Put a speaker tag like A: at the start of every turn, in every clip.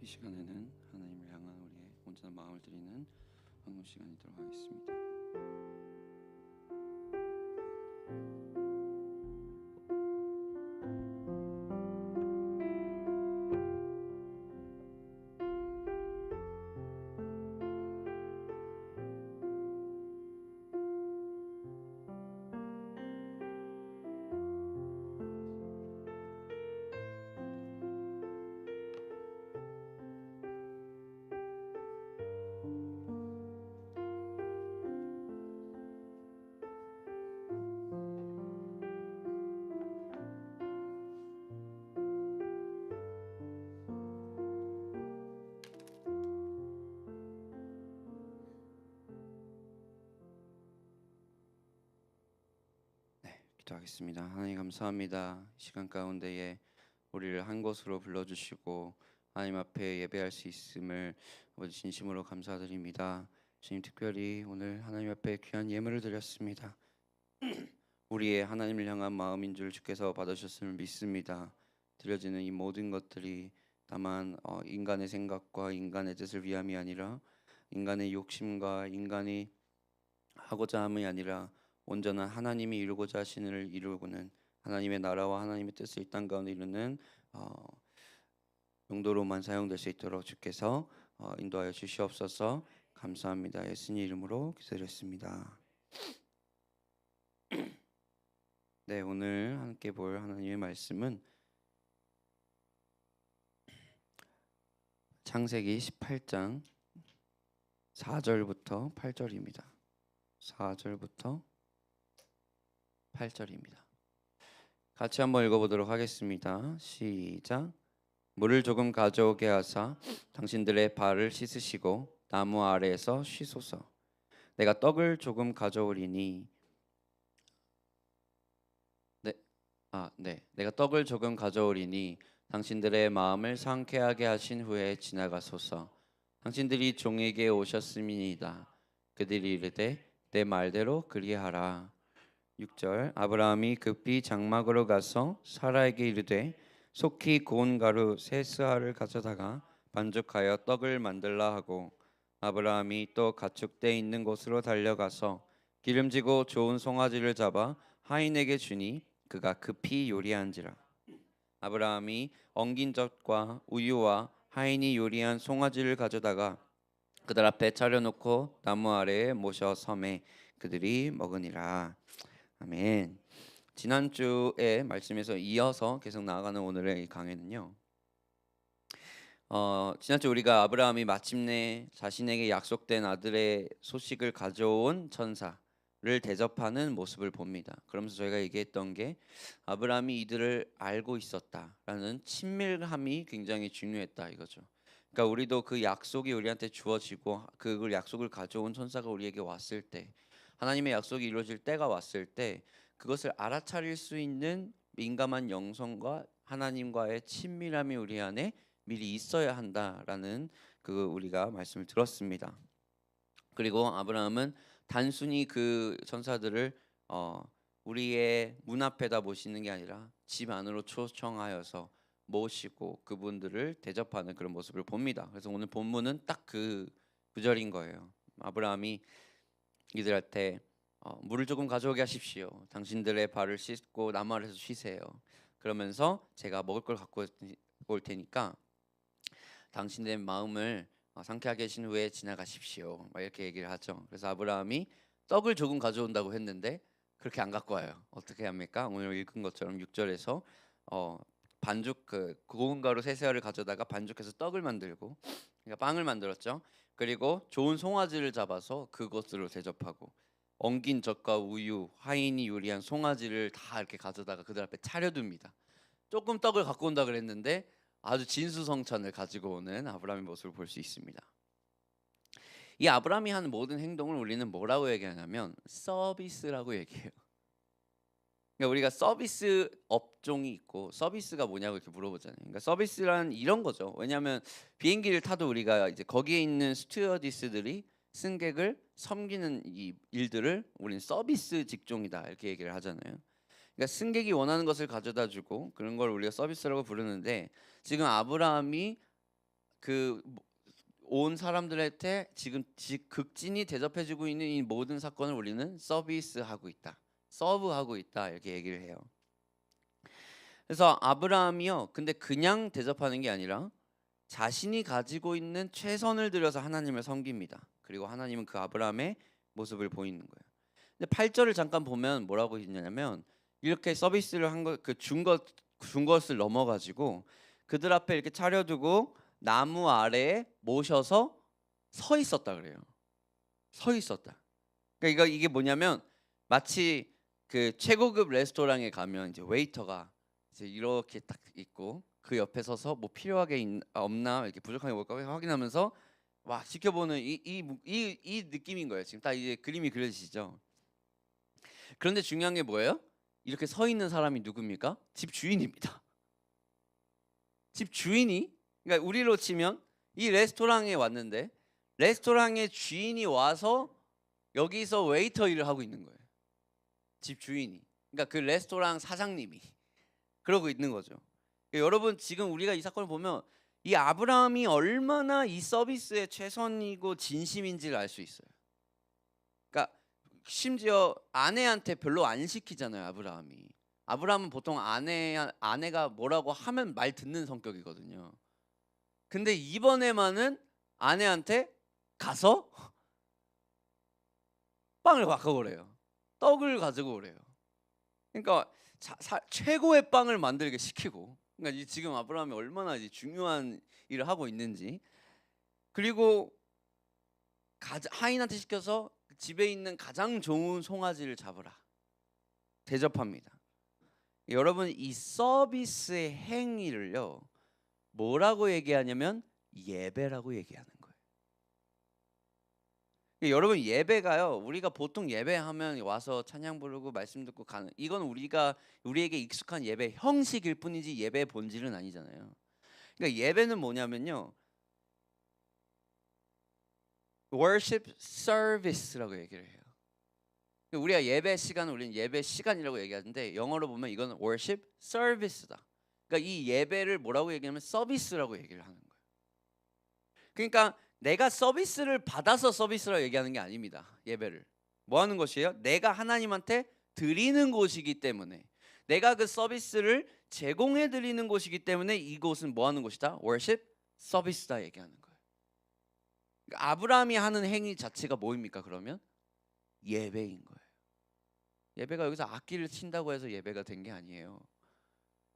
A: 이 시간에는 하나님을 향한 우리의 온전한 마음을 드리는 헌금 시간이 되도록 하겠습니다. 기도하겠습니다. 하나님 감사합니다. 이 시간 가운데에 우리를 한 곳으로 불러주시고 하나님 앞에 예배할 수 있음을 아버지 진심으로 감사드립니다. 주님, 특별히 오늘 하나님 앞에 귀한 예물을 드렸습니다. 우리의 하나님을 향한 마음인 줄 주께서 받으셨음을 믿습니다. 드려지는 이 모든 것들이 다만 인간의 생각과 인간의 뜻을 위함이 아니라 인간의 욕심과 인간이 하고자 함이 아니라 온전한 하나님이 이루고자 하시는 일을 이루고는 하나님의 나라와 하나님의 뜻을 이 땅 가운데 이루는 용도로만 사용될 수 있도록 주께서 인도하여 주시옵소서. 감사합니다. 예수님 이름으로 기도드렸습니다. 네, 오늘 함께 볼 하나님의 말씀은 창세기 18장 4절부터 8절입니다. 4절부터 8절입니다. 같이 한번 읽어보도록 하겠습니다. 시작. 물을 조금 가져오게 하사 당신들의 발을 씻으시고 나무 아래에서 쉬소서. 내가 떡을 조금 가져오리니 내가 떡을 조금 가져오리니 당신들의 마음을 상쾌하게 하신 후에 지나가소서. 당신들이 종에게 오셨음이니이다. 그들이 이르되 내 말대로 그리하라. 6절. 아브라함이 급히 장막으로 가서 사라에게 이르되 속히 고운 가루 세 스아를 가져다가 반죽하여 떡을 만들라 하고, 아브라함이 또 가축대 있는 곳으로 달려가서 기름지고 좋은 송아지를 잡아 하인에게 주니 그가 급히 요리한지라. 아브라함이 엉긴 젖과 우유와 하인이 요리한 송아지를 가져다가 그들 앞에 차려놓고 나무 아래에 모셔 섬에 그들이 먹으니라. 아멘. 지난주의 말씀에서 이어서 계속 나아가는 오늘의 이 강해는요, 지난주 우리가 아브라함이 마침내 자신에게 약속된 아들의 소식을 가져온 천사를 대접하는 모습을 봅니다. 그러면서 저희가 얘기했던 게 아브라함이 이들을 알고 있었다라는 친밀함이 굉장히 중요했다 이거죠. 그러니까 우리도 그 약속이 우리한테 주어지고 그 약속을 가져온 천사가 우리에게 왔을 때, 하나님의 약속이 이루어질 때가 왔을 때 그것을 알아차릴 수 있는 민감한 영성과 하나님과의 친밀함이 우리 안에 미리 있어야 한다라는 우리가 말씀을 들었습니다. 그리고 아브라함은 단순히 그 천사들을 우리의 문 앞에다 모시는 게 아니라 집 안으로 초청하여서 모시고 그분들을 대접하는 그런 모습을 봅니다. 그래서 오늘 본문은 딱 그 구절인 거예요. 아브라함이 이들한테 물을 조금 가져오게 하십시오. 당신들의 발을 씻고 나무 아래에서 쉬세요. 그러면서 제가 먹을 걸 갖고 올 테니까 당신의 마음을 상쾌하게 하신 후에 지나가십시오. 막 이렇게 얘기를 하죠. 그래서 아브라함이 떡을 조금 가져온다고 했는데 그렇게 안 갖고 와요. 어떻게 합니까? 오늘 읽은 것처럼 6절에서 반죽 고운 가루 세 세알을 가져다가 반죽해서 떡을 만들고, 그러니까 빵을 만들었죠. 그리고 좋은 송아지를 잡아서 그것으로 대접하고, 엉긴 젖과 우유, 하인이 요리한 송아지를 다 이렇게 가져다가 그들 앞에 차려둡니다. 조금 떡을 갖고 온다 그랬는데 아주 진수성찬을 가지고 오는 아브라함의 모습을 볼 수 있습니다. 이 아브라함이 하는 모든 행동을 우리는 뭐라고 얘기하냐면 서비스라고 얘기해요. 그러니까 우리가 서비스 업종이 있고 서비스가 뭐냐고 이렇게 물어보잖아요. 그러니까 서비스란 이런 거죠. 왜냐하면 비행기를 타도 우리가 이제 거기에 있는 스튜어디스들이 승객을 섬기는 이 일들을 우리는 서비스 직종이다 이렇게 얘기를 하잖아요. 그러니까 승객이 원하는 것을 가져다 주고 그런 걸 우리가 서비스라고 부르는데, 지금 아브라함이 그 온 사람들한테 지금 극진히 대접해주고 있는 이 모든 사건을 우리는 서비스하고 있다, 서브하고 있다 이렇게 얘기를 해요. 그래서 아브라함이요, 근데 그냥 대접하는 게 아니라 자신이 가지고 있는 최선을 들여서 하나님을 섬깁니다. 그리고 하나님은 그 아브라함의 모습을 보이는 거예요. 근데 8절을 잠깐 보면 뭐라고 있냐면 이렇게 서비스를 준 것을 넘어가지고 그들 앞에 이렇게 차려두고 나무 아래에 모셔서 서 있었다 그래요. 서 있었다. 그러니까 이게 뭐냐면 마치 그 최고급 레스토랑에 가면 이제 웨이터가 이제 이렇게 딱 있고 그 옆에 서서 뭐 필요하게 없나 이렇게 부족한 게 뭘까 확인하면서 막 지켜보는 이 느낌인 거예요. 지금 딱 이제 그림이 그려지시죠. 그런데 중요한 게 뭐예요? 이렇게 서 있는 사람이 누굽니까? 집 주인입니다. 집 주인이, 그러니까 우리로 치면 이 레스토랑에 왔는데 레스토랑의 주인이 와서 여기서 웨이터 일을 하고 있는 거예요. 집 주인이, 그러니까 그 레스토랑 사장님이 그러고 있는 거죠. 그러니까 여러분 지금 우리가 이 사건을 보면 이 아브라함이 얼마나 이 서비스에 최선이고 진심인지를 알 수 있어요. 그러니까 심지어 아내한테 별로 안 시키잖아요. 아브라함은 보통 아내가 뭐라고 하면 말 듣는 성격이거든요. 근데 이번에만은 아내한테 가서 빵을 갖고 오래요. 떡을 가지고 오래요. 그러니까 최고의 빵을 만들게 시키고, 그러니까 지금 아브라함이 얼마나 중요한 일을 하고 있는지. 그리고 하인한테 시켜서 집에 있는 가장 좋은 송아지를 잡으라 대접합니다. 여러분 이 서비스의 행위를요 뭐라고 얘기하냐면 예배라고 얘기하는 거예요. 여러분 예배가요, 우리가 보통 예배하면 와서 찬양 부르고 말씀 듣고 가는, 이건 우리에게 익숙한 예배 형식일 뿐이지 예배의 본질은 아니잖아요. 그러니까 예배는 뭐냐면요, worship service라고 얘기를 해요. 우리가 예배 시간은 우리는 예배 시간이라고 얘기하는데 영어로 보면 이건 worship service다. 그러니까 이 예배를 뭐라고 얘기하면 서비스라고 얘기를 하는 거예요. 그러니까 내가 서비스를 받아서 서비스라고 얘기하는 게 아닙니다. 예배를 뭐 하는 것이에요? 내가 하나님한테 드리는 곳이기 때문에, 내가 그 서비스를 제공해 드리는 곳이기 때문에 이곳은 뭐 하는 곳이다? worship 서비스다 얘기하는 거예요. 그러니까 아브라함이 하는 행위 자체가 뭐입니까? 그러면 예배인 거예요. 예배가 여기서 악기를 친다고 해서 예배가 된 게 아니에요.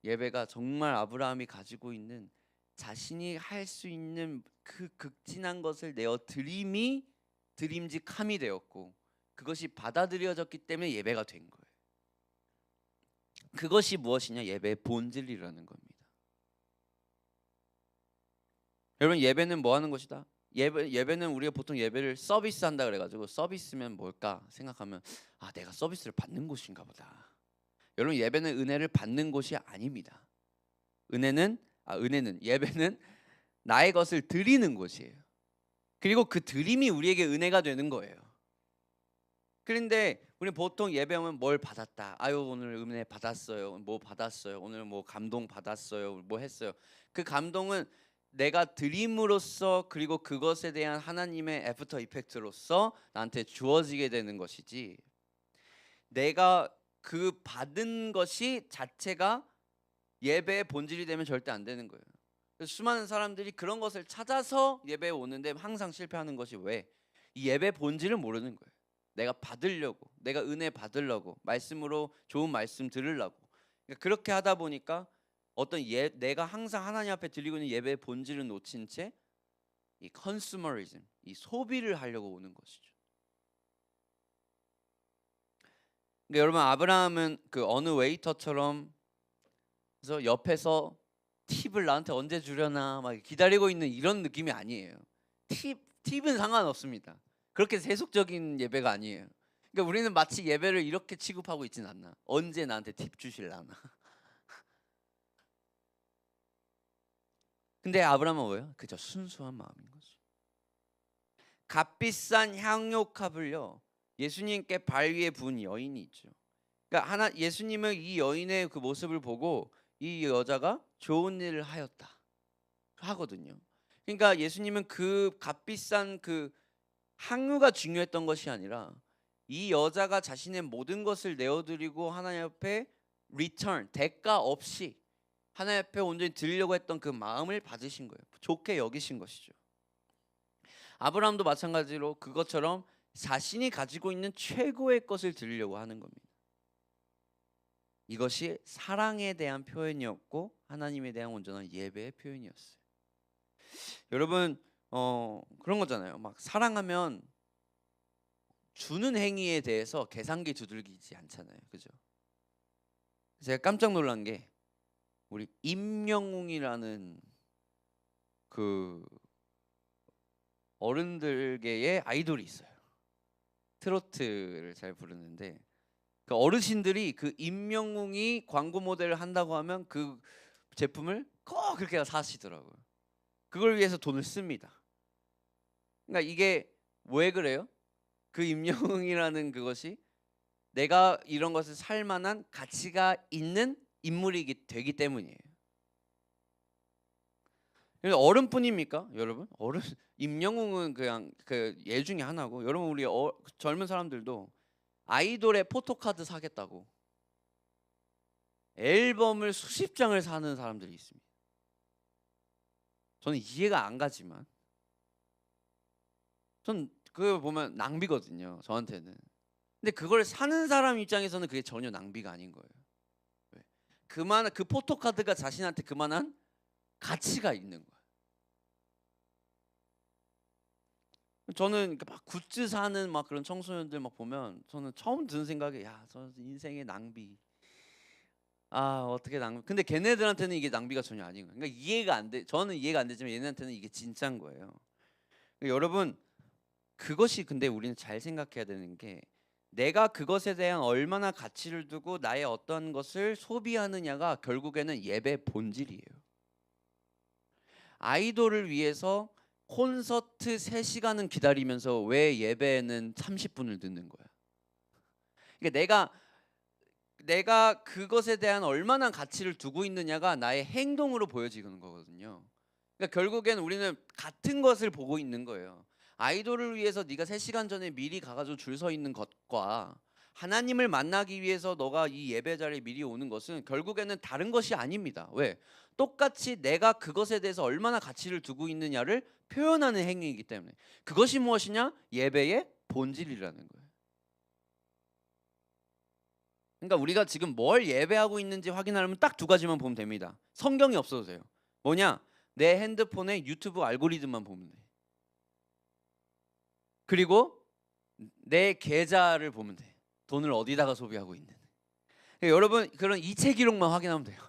A: 예배가 정말 아브라함이 가지고 있는 자신이 할 수 있는 그 극진한 것을 내어 드림직함이 되었고, 그것이 받아들여졌기 때문에 예배가 된 거예요. 그것이 무엇이냐? 예배의 본질이라는 겁니다. 여러분 예배는 뭐 하는 것이다? 예배는 우리가 보통 예배를 서비스한다 그래가지고 서비스면 뭘까 생각하면 내가 서비스를 받는 곳인가 보다. 여러분 예배는 은혜를 받는 곳이 아닙니다. 예배는 나의 것을 드리는 곳이에요. 그리고 그 드림이 우리에게 은혜가 되는 거예요. 그런데 우리 보통 예배하면 뭘 받았다. 오늘 은혜 받았어요. 뭐 받았어요. 오늘 뭐 감동 받았어요. 뭐 했어요. 그 감동은 내가 드림으로써, 그리고 그것에 대한 하나님의 애프터 이펙트로서 나한테 주어지게 되는 것이지, 내가 그 받은 것이 자체가 예배의 본질이 되면 절대 안 되는 거예요. 수많은 사람들이 그런 것을 찾아서 예배에 오는데 항상 실패하는 것이 왜? 이 예배 본질을 모르는 거예요. 내가 받으려고, 내가 은혜 받으려고, 말씀으로 좋은 말씀 들으려고, 그러니까 그렇게 하다 보니까 내가 항상 하나님 앞에 드리고 있는 예배의 본질을 놓친 채 이 컨슈머리즘, 이 소비를 하려고 오는 것이죠. 그러니까 여러분 아브라함은 그 어느 웨이터처럼 그래서 옆에서 팁을 나한테 언제 주려나 막 기다리고 있는 이런 느낌이 아니에요. 팁은 상관없습니다. 그렇게 세속적인 예배가 아니에요. 그러니까 우리는 마치 예배를 이렇게 취급하고 있진 않나. 언제 나한테 팁 주실라나. 근데 아브라함은 뭐예요? 그저 순수한 마음인 거죠. 값비싼 향료값을요 예수님께 발 위에 부은 여인이 있죠. 그러니까 예수님은 이 여인의 그 모습을 보고 이 여자가 좋은 일을 하였다 하거든요. 그러니까 예수님은 그 값비싼 그 항유가 중요했던 것이 아니라 이 여자가 자신의 모든 것을 내어드리고 하나님 앞에 return 대가 없이 하나님 앞에 온전히 드리려고 했던 그 마음을 받으신 거예요. 좋게 여기신 것이죠. 아브라함도 마찬가지로 그것처럼 자신이 가지고 있는 최고의 것을 드리려고 하는 겁니다. 이것이 사랑에 대한 표현이었고 하나님에 대한 온전한 예배의 표현이었어요. 여러분 그런 거잖아요. 막 사랑하면 주는 행위에 대해서 계산기 두들기지 않잖아요. 그죠? 제가 깜짝 놀란 게 우리 임영웅이라는 그 어른들계의 아이돌이 있어요. 트로트를 잘 부르는데 그 어르신들이 그 임영웅이 광고 모델을 한다고 하면 그 제품을 꼭 그렇게 사시더라고요. 그걸 위해서 돈을 씁니다. 그러니까 이게 왜 그래요? 그 임영웅이라는 그것이 내가 이런 것을 살 만한 가치가 있는 인물이 되기 때문이에요. 어른뿐입니까, 여러분? 어른 임영웅은 그냥 그 예 중에 하나고, 여러분 우리 젊은 사람들도 아이돌의 포토카드 사겠다고 앨범을 수십 장을 사는 사람들이 있습니다. 저는 이해가 안 가지만 전 그거 보면 낭비거든요, 저한테는. 근데 그걸 사는 사람 입장에서는 그게 전혀 낭비가 아닌 거예요. 왜? 그만한 그 포토카드가 자신한테 그만한 가치가 있는 거예요. 저는 막 굿즈 사는 막 그런 청소년들 막 보면 저는 처음 드는 생각이 저 인생의 낭비. 어떻게 낭비? 근데 걔네들한테는 이게 낭비가 전혀 아닌 거예요. 그러니까 이해가 안 돼. 저는 이해가 안 되지만 얘네한테는 이게 진짜인 거예요. 그러니까 여러분 그것이 근데 우리는 잘 생각해야 되는 게 내가 그것에 대한 얼마나 가치를 두고 나의 어떤 것을 소비하느냐가 결국에는 예배의 본질이에요. 아이돌을 위해서 콘서트 3시간은 기다리면서 왜 예배는 30분을 듣는 거야? 그러니까 내가 그것에 대한 얼마나 가치를 두고 있느냐가 나의 행동으로 보여지는 거거든요. 그러니까 결국엔 우리는 같은 것을 보고 있는 거예요. 아이돌을 위해서 네가 3시간 전에 미리 가가지고 줄 서 있는 것과 하나님을 만나기 위해서 너가 이 예배 자리에 미리 오는 것은 결국에는 다른 것이 아닙니다. 왜? 똑같이 내가 그것에 대해서 얼마나 가치를 두고 있느냐를 표현하는 행위이기 때문에. 그것이 무엇이냐? 예배의 본질이라는 거예요. 그러니까 우리가 지금 뭘 예배하고 있는지 확인하려면 딱 2가지만 보면 됩니다. 성경이 없어도 돼요. 뭐냐? 내 핸드폰에 유튜브 알고리즘만 보면 돼. 그리고 내 계좌를 보면 돼. 돈을 어디다가 소비하고 있는. 그러니까 여러분 그런 이체 기록만 확인하면 돼요.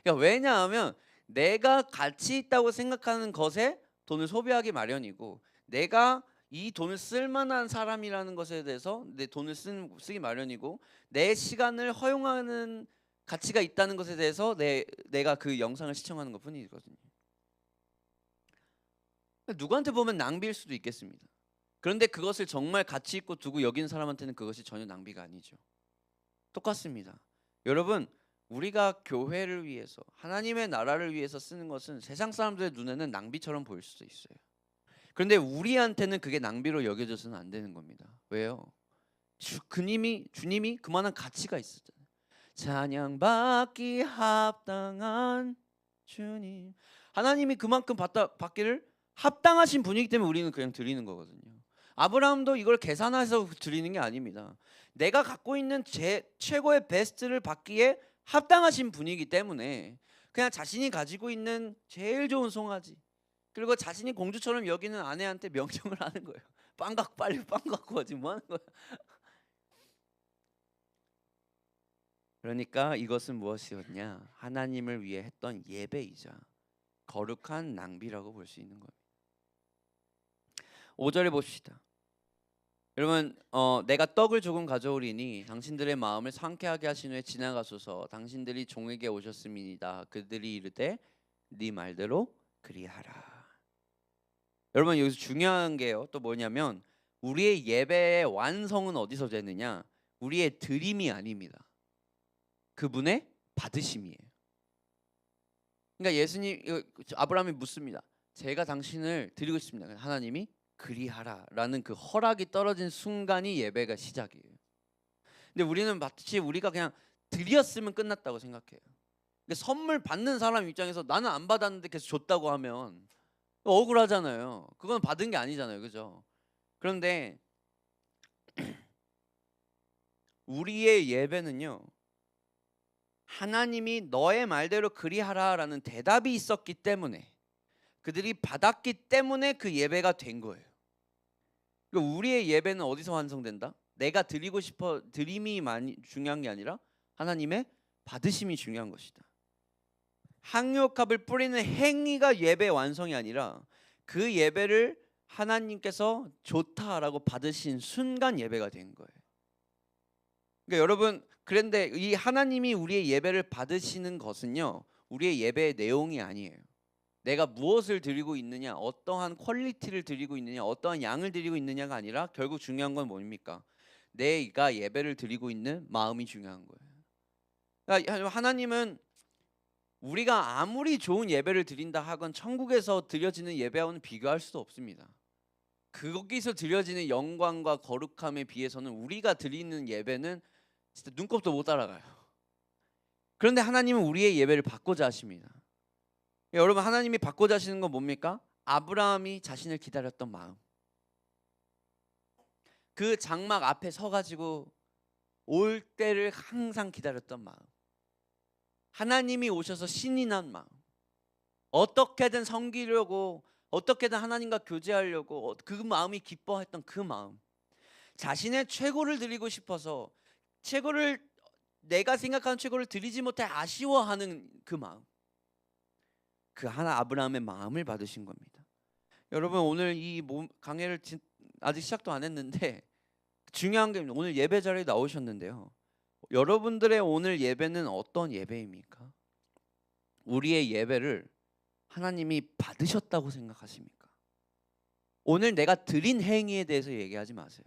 A: 그러니까 왜냐하면 내가 가치 있다고 생각하는 것에 돈을 소비하기 마련이고, 내가 이 돈을 쓸 만한 사람이라는 것에 대해서 내 돈을 쓰기 마련이고, 내 시간을 허용하는 가치가 있다는 것에 대해서 내가 그 영상을 시청하는 것뿐이거든요. 누구한테 보면 낭비일 수도 있겠습니다. 그런데 그것을 정말 가치 있고 두고 여기는 사람한테는 그것이 전혀 낭비가 아니죠. 똑같습니다. 여러분 우리가 교회를 위해서 하나님의 나라를 위해서 쓰는 것은 세상 사람들의 눈에는 낭비처럼 보일 수도 있어요. 그런데 우리한테는 그게 낭비로 여겨져서는 안 되는 겁니다. 왜요? 주님이 그만한 가치가 있었잖아요. 찬양받기 합당한 주님. 하나님이 그만큼 받기를 합당하신 분이기 때문에 우리는 그냥 드리는 거거든요. 아브라함도 이걸 계산해서 드리는 게 아닙니다. 내가 갖고 있는 최고의 베스트를 받기에 합당하신 분이기 때문에 그냥 자신이 가지고 있는 제일 좋은 송아지, 그리고 자신이 공주처럼 여기는 아내한테 명령을 하는 거예요. 빨리 빵 갖고 와지 뭐 하는 거야? 그러니까 이것은 무엇이었냐? 하나님을 위해 했던 예배이자 거룩한 낭비라고 볼 수 있는 겁니다. 5절에 봅시다. 여러분 내가 떡을 조금 가져오리니 당신들의 마음을 상쾌하게 하신 후에 지나가소서. 당신들이 종에게 오셨음이니이다. 그들이 이르되 네 말대로 그리하라. 여러분 여기서 중요한 게요 또 뭐냐면 우리의 예배의 완성은 어디서 되느냐? 우리의 드림이 아닙니다. 그분의 받으심이에요. 그러니까 아브라함이 묻습니다. 제가 당신을 드리고 싶습니다. 하나님이 그리하라라는 그 허락이 떨어진 순간이 예배가 시작이에요. 근데 우리는 마치 우리가 그냥 드렸으면 끝났다고 생각해요. 근데 선물 받는 사람 입장에서 나는 안 받았는데 계속 줬다고 하면 억울하잖아요. 그건 받은 게 아니잖아요. 그죠? 그런데 우리의 예배는요, 하나님이 너의 말대로 그리하라라는 대답이 있었기 때문에, 그들이 받았기 때문에 그 예배가 된 거예요. 그러니까 우리의 예배는 어디서 완성된다? 내가 드리고 싶어 드림이 많이 중요한 게 아니라 하나님의 받으심이 중요한 것이다. 향유옥합을 뿌리는 행위가 예배 완성이 아니라 그 예배를 하나님께서 좋다라고 받으신 순간 예배가 된 거예요. 그러니까 여러분, 그런데 이 하나님이 우리의 예배를 받으시는 것은요, 우리의 예배의 내용이 아니에요. 내가 무엇을 드리고 있느냐, 어떠한 퀄리티를 드리고 있느냐, 어떠한 양을 드리고 있느냐가 아니라 결국 중요한 건 뭡니까? 내가 예배를 드리고 있는 마음이 중요한 거예요. 그러니까 하나님은 우리가 아무리 좋은 예배를 드린다 하건 천국에서 드려지는 예배와는 비교할 수도 없습니다. 거기서 드려지는 영광과 거룩함에 비해서는 우리가 드리는 예배는 진짜 눈곱도 못 따라가요. 그런데 하나님은 우리의 예배를 받고자 하십니다. 여러분, 하나님이 받고자 하시는 건 뭡니까? 아브라함이 자신을 기다렸던 마음, 그 장막 앞에 서가지고 올 때를 항상 기다렸던 마음, 하나님이 오셔서 신이 난 마음, 어떻게든 섬기려고, 어떻게든 하나님과 교제하려고 그 마음이 기뻐했던 그 마음, 자신의 최고를 드리고 싶어서 최고를, 내가 생각하는 최고를 드리지 못해 아쉬워하는 그 마음, 그 하나 아브라함의 마음을 받으신 겁니다. 여러분, 오늘 이 강해를 아직 시작도 안 했는데 중요한 게, 오늘 예배 자리에 나오셨는데요, 여러분들의 오늘 예배는 어떤 예배입니까? 우리의 예배를 하나님이 받으셨다고 생각하십니까? 오늘 내가 드린 행위에 대해서 얘기하지 마세요.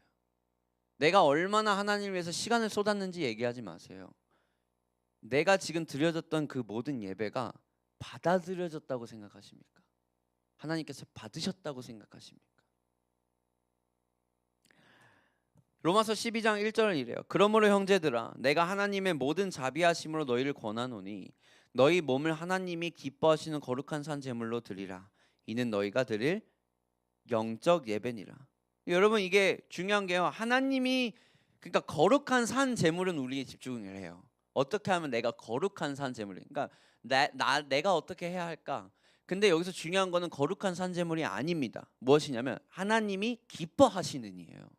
A: 내가 얼마나 하나님을 위해서 시간을 쏟았는지 얘기하지 마세요. 내가 지금 드려졌던 그 모든 예배가 받아들여졌다고 생각하십니까? 하나님께서 받으셨다고 생각하십니까? 로마서 12장 1절 이래요. 그러므로 형제들아, 내가 하나님의 모든 자비하심으로 너희를 권하노니 너희 몸을 하나님이 기뻐하시는 거룩한 산 제물로 드리라. 이는 너희가 드릴 영적 예배니라. 여러분, 이게 중요한 게요, 하나님이, 그러니까 거룩한 산 제물은 우리의 집중을 해요. 어떻게 하면 내가 거룩한 산 제물이, 그러니까 내가 어떻게 해야 할까? 근데 여기서 중요한 거는 거룩한 산 제물이 아닙니다. 무엇이냐면 하나님이 기뻐하시는 이에요.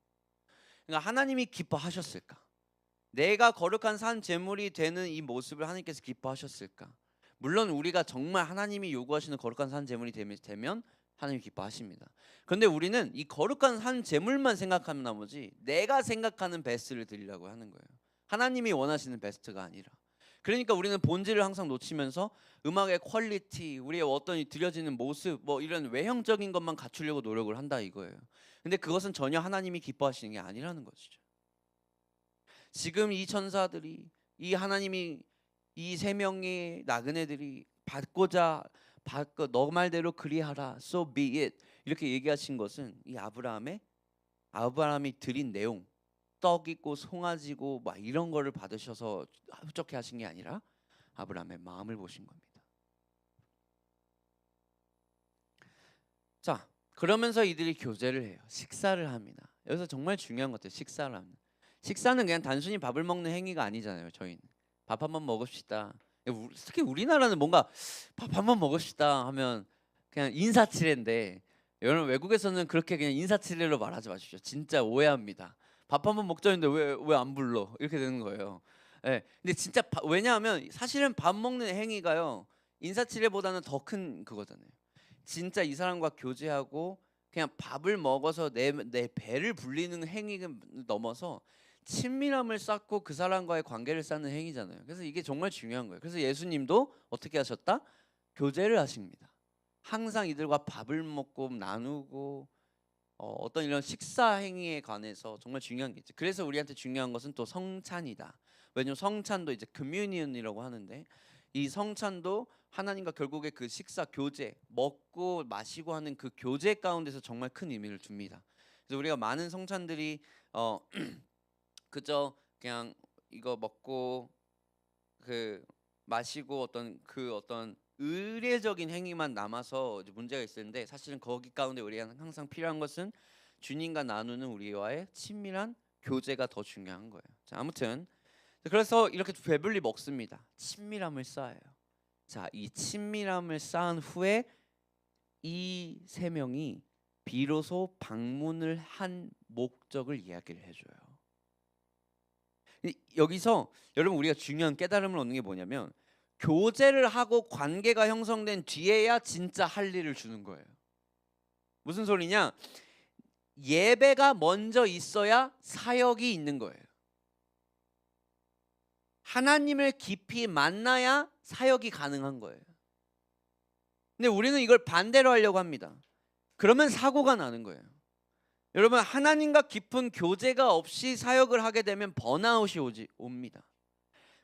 A: 그러니까 하나님이 기뻐하셨을까? 내가 거룩한 산 제물이 되는 이 모습을 하나님께서 기뻐하셨을까? 물론 우리가 정말 하나님이 요구하시는 거룩한 산 제물이 되면 하나님이 기뻐하십니다. 그런데 우리는 이 거룩한 산 제물만 생각하는 나머지 내가 생각하는 베스트를 드리려고 하는 거예요. 하나님이 원하시는 베스트가 아니라. 그러니까 우리는 본질을 항상 놓치면서 음악의 퀄리티, 우리의 어떤 드려지는 모습, 뭐 이런 외형적인 것만 갖추려고 노력을 한다 이거예요. 근데 그것은 전혀 하나님이 기뻐하시는 게 아니라는 것이죠. 지금 이 천사들이, 이 하나님이, 이 세 명의 나그네들이 받고자 받고 너 말대로 그리하라, so be it, 이렇게 얘기하신 것은 이 아브라함이 드린 내용, 떡이고 송아지고 막 이런 거를 받으셔서 흡족해 하신 게 아니라 아브라함의 마음을 보신 겁니다. 자, 그러면서 이들이 교제를 해요. 식사를 합니다. 여기서 정말 중요한 것 같아요. 식사를 합니다. 식사는 그냥 단순히 밥을 먹는 행위가 아니잖아요. 저희는 밥 한번 먹읍시다. 특히 우리나라는 뭔가 밥 한번 먹읍시다 하면 그냥 인사치레인데, 여러분 외국에서는 그렇게 그냥 인사치레로 말하지 마십시오. 진짜 오해합니다. 밥 한번 먹자는데 왜 안 불러? 이렇게 되는 거예요. 네. 근데 진짜 왜냐하면 사실은 밥 먹는 행위가요, 인사치레보다는 더 큰 그거잖아요. 진짜 이 사람과 교제하고 그냥 밥을 먹어서 내 배를 불리는 행위를 넘어서 친밀함을 쌓고 그 사람과의 관계를 쌓는 행위잖아요. 그래서 이게 정말 중요한 거예요. 그래서 예수님도 어떻게 하셨다? 교제를 하십니다. 항상 이들과 밥을 먹고 나누고 어떤 이런 식사 행위에 관해서 정말 중요한 게 있죠. 그래서 우리한테 중요한 것은 또 성찬이다. 왜냐면 성찬도 이제 커뮤니언이라고 하는데, 이 성찬도 하나님과 결국에 그 식사 교제, 먹고 마시고 하는 그 교제 가운데서 정말 큰 의미를 둡니다. 그래서 우리가 많은 성찬들이 그저 그냥 이거 먹고 그 마시고 어떤 의례적인 행위만 남아서 이제 문제가 있었는데, 사실은 거기 가운데 우리가 항상 필요한 것은 주님과 나누는 우리와의 친밀한 교제가 더 중요한 거예요. 자, 아무튼 그래서 이렇게 배불리 먹습니다. 친밀함을 쌓아요. 자, 이 친밀함을 쌓은 후에 이 세 명이 비로소 방문을 한 목적을 이야기를 해줘요. 여기서 여러분 우리가 중요한 깨달음을 얻는 게 뭐냐면, 교제를 하고 관계가 형성된 뒤에야 진짜 할 일을 주는 거예요. 무슨 소리냐? 예배가 먼저 있어야 사역이 있는 거예요. 하나님을 깊이 만나야 사역이 가능한 거예요. 근데 우리는 이걸 반대로 하려고 합니다. 그러면 사고가 나는 거예요. 여러분, 하나님과 깊은 교제가 없이 사역을 하게 되면 번아웃이 옵니다.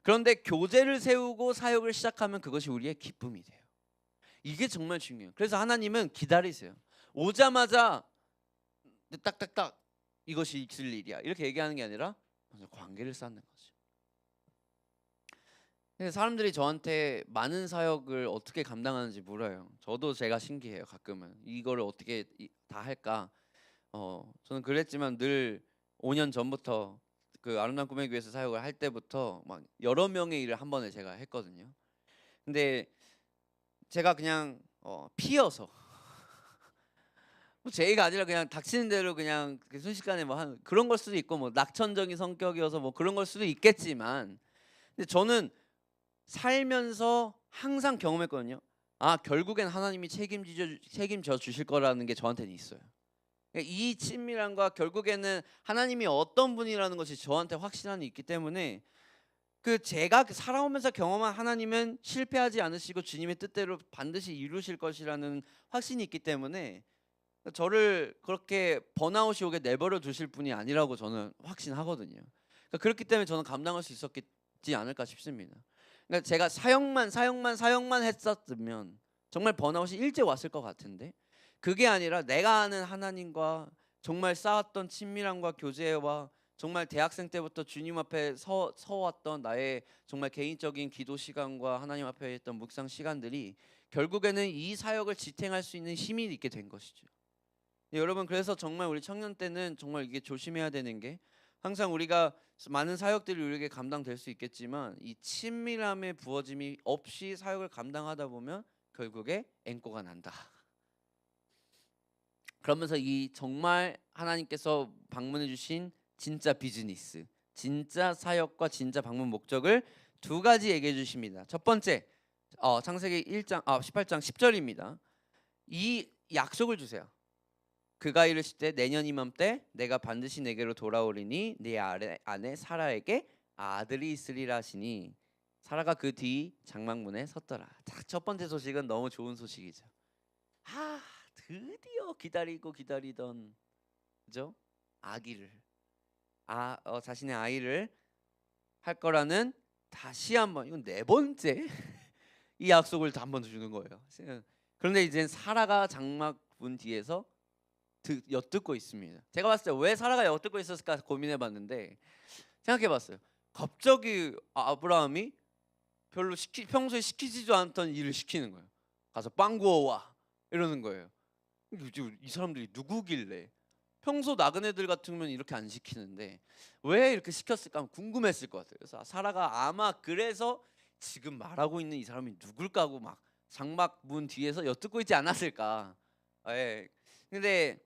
A: 그런데 교제를 세우고 사역을 시작하면 그것이 우리의 기쁨이 돼요. 이게 정말 중요해요. 그래서 하나님은 기다리세요. 오자마자 딱딱딱 이것이 있을 일이야 이렇게 얘기하는 게 아니라 먼저 관계를 쌓는 거죠. 사람들이 저한테 많은 사역을 어떻게 감당하는지 물어요. 저도 제가 신기해요. 가끔은 이거를 어떻게 다 할까. 저는 그랬지만 늘 5년 전부터 그 아름다운 꿈의 교회에서 사역을 할 때부터 막 여러 명의 일을 한 번에 제가 했거든요. 근데 제가 그냥 피어서 뭐 제의가 아니라 그냥 닥치는 대로 그냥 순식간에 뭐 한 그런 걸 수도 있고, 뭐 낙천적인 성격이어서 뭐 그런 걸 수도 있겠지만, 근데 저는 살면서 항상 경험했거든요. 아, 결국엔 하나님이 책임져 주실 거라는 게 저한테는 있어요. 이 친밀함과 결국에는 하나님이 어떤 분이라는 것이 저한테 확신함이 있기 때문에, 그 제가 살아오면서 경험한 하나님은 실패하지 않으시고 주님의 뜻대로 반드시 이루실 것이라는 확신이 있기 때문에 저를 그렇게 번아웃이 오게 내버려 두실 분이 아니라고 저는 확신하거든요. 그러니까 그렇기 때문에 저는 감당할 수 있었지 않을까 싶습니다. 그러니까 제가 사역만 했었으면 정말 번아웃이 일찍 왔을 것 같은데, 그게 아니라 내가 아는 하나님과 정말 쌓았던 친밀함과 교제와 정말 대학생 때부터 주님 앞에 서왔던 나의 정말 개인적인 기도 시간과 하나님 앞에 했던 묵상 시간들이 결국에는 이 사역을 지탱할 수 있는 힘이 있게 된 것이죠. 여러분, 그래서 정말 우리 청년 때는 정말 이게 조심해야 되는 게, 항상 우리가 많은 사역들이 우리에게 감당될 수 있겠지만 이 친밀함의 부어짐이 없이 사역을 감당하다 보면 결국에 앵꼬가 난다. 그러면서 이 정말 하나님께서 방문해 주신 진짜 비즈니스, 진짜 사역과 진짜 방문 목적을 두 가지 얘기해 주십니다. 첫 번째, 창세기 18장 10절입니다. 이 약속을 주세요. 그가 이르시되 내년 이맘때 내가 반드시 내게로 돌아오리니 네 아내 사라에게 아들이 있으리라 하시니 사라가 그 뒤 장막문에 섰더라. 첫 번째 소식은 너무 좋은 소식이죠. 드디어 기다리던, 그죠? 아기를 자신의 아이를 할 거라는, 다시 한번, 이건 네 번째 이 약속을 한 번 주는 거예요. 그런데 이제 사라가 장막문 뒤에서 엿듣고 있습니다. 제가 봤을 때 왜 사라가 엿듣고 있었을까 고민해봤는데, 생각해봤어요. 갑자기 아브라함이 별로 평소에 시키지도 않던 일을 시키는 거예요. 가서 빵 구워와 이러는 거예요. 이 사람들이 누구길래, 평소 나그네들 같으면 이렇게 안 시키는데 왜 이렇게 시켰을까 궁금했을 것 같아요. 그래서 사라가 아마 그래서 지금 말하고 있는 이 사람이 누굴까 하고 막 장막문 뒤에서 엿듣고 있지 않았을까. 예. 근데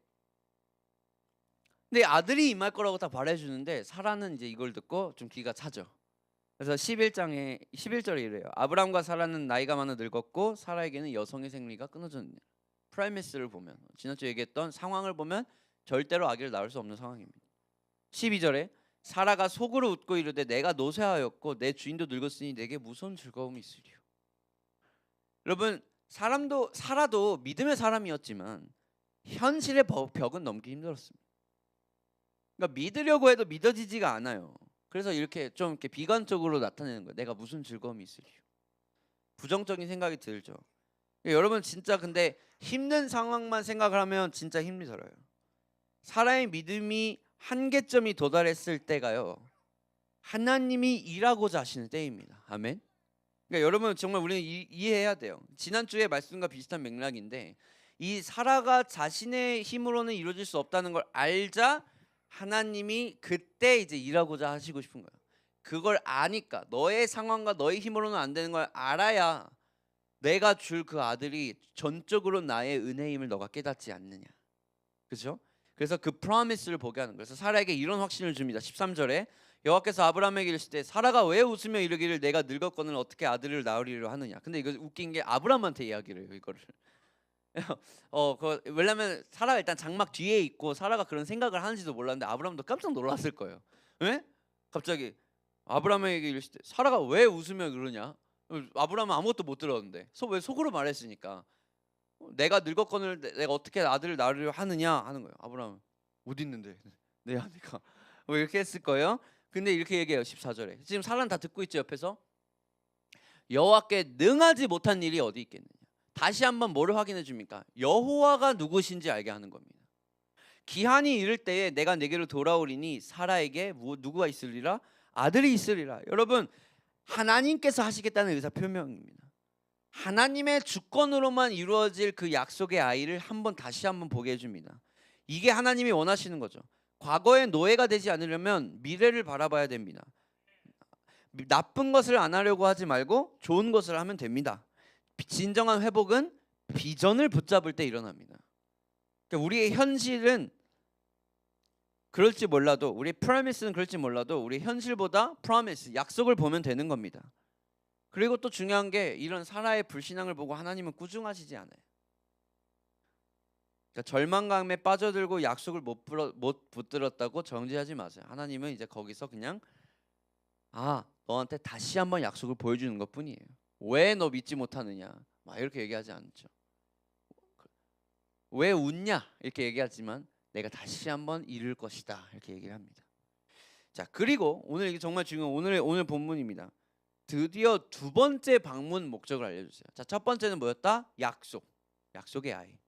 A: 아들이 임할 거라고 다 말해주는데 사라는 이제 이걸 듣고 좀 기가 차죠. 그래서 11절에 이래요. 아브라함과 사라는 나이가 많아 늙었고 사라에게는 여성의 생리가 끊어졌느니라. 프라이메스를 보면, 지난주에 얘기했던 상황을 보면 절대로 아기를 낳을 수 없는 상황입니다. 12절에 사라가 속으로 웃고 이르되 내가 노쇠하였고 내 주인도 늙었으니 내게 무슨 즐거움이 있으리요. 여러분, 사라도 믿음의 사람이었지만 현실의 벽은 넘기 힘들었습니다. 그러니까 믿으려고 해도 믿어지지가 않아요. 그래서 이렇게 좀 이렇게 비관적으로 나타내는 거예요. 내가 무슨 즐거움이 있으리요. 부정적인 생각이 들죠. 여러분 진짜 근데 힘든 상황만 생각을 하면 진짜 힘이 들어요. 사람의 믿음이 한계점이 도달했을 때가요, 하나님이 일하고자 하시는 때입니다. 아멘. 그러니까 여러분 정말 우리는 이해해야 돼요. 지난주의 말씀과 비슷한 맥락인데, 이 사라가 자신의 힘으로는 이루어질 수 없다는 걸 알자 하나님이 그때 이제 일하고자 하시고 싶은 거예요. 그걸 아니까, 너의 상황과 너의 힘으로는 안 되는 걸 알아야 내가 줄 그 아들이 전적으로 나의 은혜임을 너가 깨닫지 않느냐. 그렇죠? 그래서 그 프로미스를 보게 하는 거예요. 그래서 사라에게 이런 확신을 줍니다. 13절에 여호와께서 아브라함에게 이르실 때 사라가 왜 웃으며 이르기를 내가 늙었거늘 어떻게 아들을 낳으리려 하느냐. 근데 이거 웃긴 게 아브라함한테 이야기를 해요, 이거를. 왜냐면 사라가 일단 장막 뒤에 있고 사라가 그런 생각을 하는지도 몰랐는데 아브라함도 깜짝 놀랐을 거예요. 왜? 갑자기 아브라함에게 이르실 때 사라가 왜 웃으며 그러냐. 아브라함은 아무것도 못 들었는데 왜 속으로 말했으니까 내가 늙었거늘 내가 어떻게 아들을 낳으려 하느냐 하는 거예요. 아브라함은 어디 있는데 내 아내가 뭐 이렇게 했을 거예요. 근데 이렇게 얘기해요. 14절에 지금 사라는 다 듣고 있죠. 옆에서 여호와께 능하지 못한 일이 어디 있겠느냐. 다시 한번 뭐를 확인해 줍니까? 여호와가 누구신지 알게 하는 겁니다. 기한이 이를 때에 내가 내게로 돌아오리니 사라에게 누구가 있으리라? 아들이 있으리라. 여러분 하나님께서 하시겠다는 의사 표명입니다. 하나님의 주권으로만 이루어질 그 약속의 아이를 다시 한번 보게 해줍니다. 이게 하나님이 원하시는 거죠. 과거의 노예가 되지 않으려면 미래를 바라봐야 됩니다. 나쁜 것을 안 하려고 하지 말고 좋은 것을 하면 됩니다. 진정한 회복은 비전을 붙잡을 때 일어납니다. 그러니까 우리의 현실은 그럴지 몰라도, 우리의 프로미스는 그럴지 몰라도 우리 현실보다 프로미스, 약속을 보면 되는 겁니다. 그리고 또 중요한 게 이런 사라의 불신앙을 보고 하나님은 꾸중하시지 않아요. 그러니까 절망감에 빠져들고 약속을 못 붙들었다고 정죄하지 마세요. 하나님은 이제 거기서 그냥 너한테 다시 한번 약속을 보여주는 것뿐이에요. 왜 너 믿지 못하느냐 막 이렇게 얘기하지 않죠. 왜 웃냐 이렇게 얘기하지만 내가 다시 한번 이룰 것이다 이렇게 얘기를 합니다. 자, 그리고 오늘 이게 정말 중요한 오늘 본문입니다. 드디어 두 번째 방문 목적을 알려주세요. 자, 첫 번째는 뭐였다? 약속의 아이.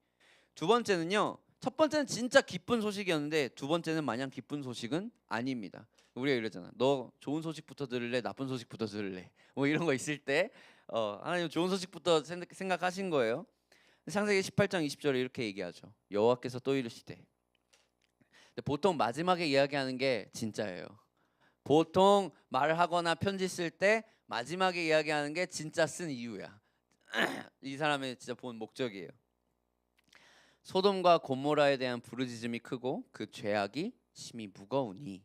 A: 두 번째는요, 첫 번째는 진짜 기쁜 소식이었는데 두 번째는 마냥 기쁜 소식은 아닙니다. 우리가 이러잖아. 너 좋은 소식부터 들을래? 나쁜 소식부터 들을래? 뭐 이런 거 있을 때 하나님 좋은 소식부터 생각하신 거예요. 창세기 18장 20절에 이렇게 얘기하죠. 여호와께서 또 이르시되. 보통 마지막에 이야기하는 게 진짜예요. 보통 말을 하거나 편지 쓸 때 마지막에 이야기하는 게 진짜 쓴 이유야. 이 사람의 진짜 본 목적이에요. 소돔과 고모라에 대한 부르짖음이 크고 그 죄악이 심히 무거우니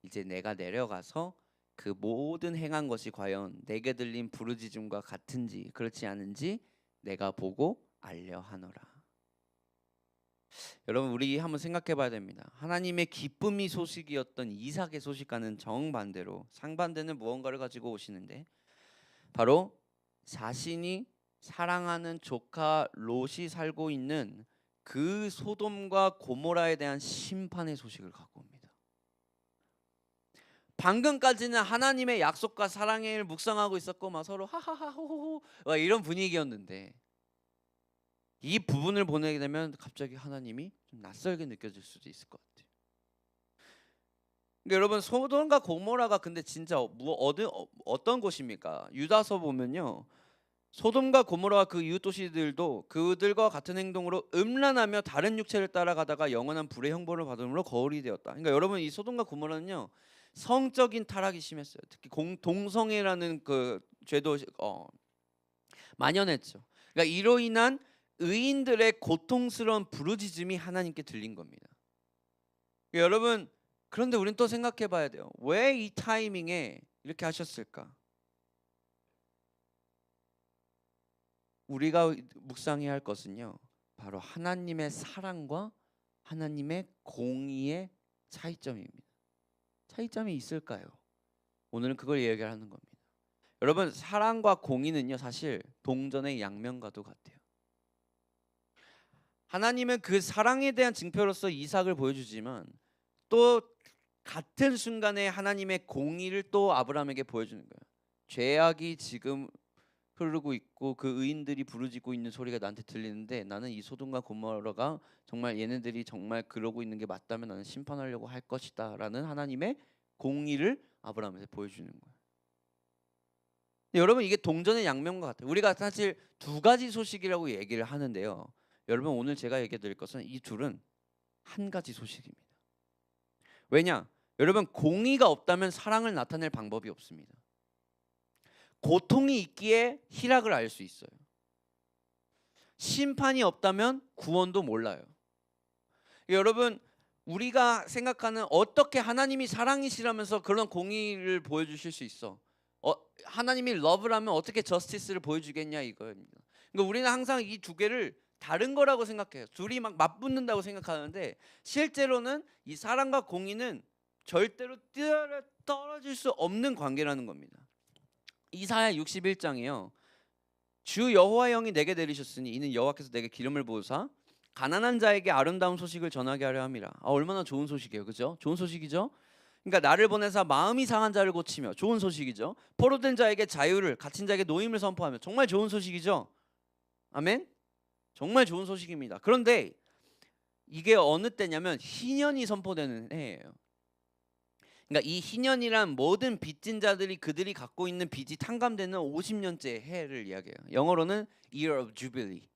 A: 이제 내가 내려가서 그 모든 행한 것이 과연 내게 들린 부르짖음과 같은지 그렇지 않은지 내가 보고 알려 하노라. 여러분 우리 한번 생각해 봐야 됩니다. 하나님의 기쁨이 소식이었던 이삭의 소식과는 정반대로 상반되는 무언가를 가지고 오시는데, 바로 자신이 사랑하는 조카 롯이 살고 있는 그 소돔과 고모라에 대한 심판의 소식을 갖고 옵니다. 방금까지는 하나님의 약속과 사랑의 일 묵상하고 있었고 막 서로 하하하호호 이런 분위기였는데, 이 부분을 보내게 되면 갑자기 하나님이 좀 낯설게 느껴질 수도 있을 것 같아요. 그러니까 여러분 소돔과 고모라가 근데 진짜 어떤 곳입니까? 유다서 보면요, 소돔과 고모라와 그 이웃 도시들도 그들과 같은 행동으로 음란하며 다른 육체를 따라가다가 영원한 불의 형벌을 받음으로 거울이 되었다. 그러니까 여러분 이 소돔과 고모라는요 성적인 타락이 심했어요. 특히 동성애라는 그 죄도 만연했죠. 그러니까 이로 인한 의인들의 고통스러운 부르짖음이 하나님께 들린 겁니다. 그러니까 여러분 그런데 우리는 또 생각해 봐야 돼요. 왜 이 타이밍에 이렇게 하셨을까? 우리가 묵상해야 할 것은요, 바로 하나님의 사랑과 하나님의 공의의 차이점입니다. 차이점이 있을까요? 오늘은 그걸 이야기하는 겁니다. 여러분 사랑과 공의는요 사실 동전의 양면과도 같아요. 하나님은 그 사랑에 대한 증표로서 이삭을 보여주지만 또 같은 순간에 하나님의 공의를 또 아브라함에게 보여주는 거예요. 죄악이 지금 흐르고 있고 그 의인들이 부르짖고 있는 소리가 나한테 들리는데 나는 이 소돔과 고모라가 정말 얘네들이 정말 그러고 있는 게 맞다면 나는 심판하려고 할 것이다라는 하나님의 공의를 아브라함한테 보여주는 거예요. 여러분 이게 동전의 양면과 같아요. 우리가 사실 두 가지 소식이라고 얘기를 하는데요. 여러분 오늘 제가 얘기해 드릴 것은 이 둘은 한 가지 소식입니다. 왜냐? 여러분 공의가 없다면 사랑을 나타낼 방법이 없습니다. 고통이 있기에 희락을 알 수 있어요. 심판이 없다면 구원도 몰라요. 여러분 우리가 생각하는 어떻게 하나님이 사랑이시라면서 그런 공의를 보여주실 수 있어? 하나님이 러브라면 어떻게 저스티스를 보여주겠냐 이거입니다. 그러니까 우리는 항상 이 두 개를 다른 거라고 생각해요. 둘이 막 맞붙는다고 생각하는데 실제로는 이 사랑과 공의는 절대로 떨어질 수 없는 관계라는 겁니다. 이사야 61장이요. 주 여호와의 영이 내게 내리셨으니 이는 여호와께서 내게 기름을 부으사 가난한 자에게 아름다운 소식을 전하게 하려 함이라. 얼마나 좋은 소식이에요, 그죠? 좋은 소식이죠. 그러니까 나를 보내사 마음이 상한 자를 고치며 좋은 소식이죠. 포로된 자에게 자유를, 갇힌 자에게 노임을 선포하며 정말 좋은 소식이죠. 아멘. 정말 좋은 소식입니다. 그런데 이게 어느 때냐면 희년이 선포되는 해예요. 그러니까 이 희년이란 모든 빚진 자들이 그들이 갖고 있는 빚이 탕감되는 50년째 해를 이야기해요. 영어로는 Year of Jubilee.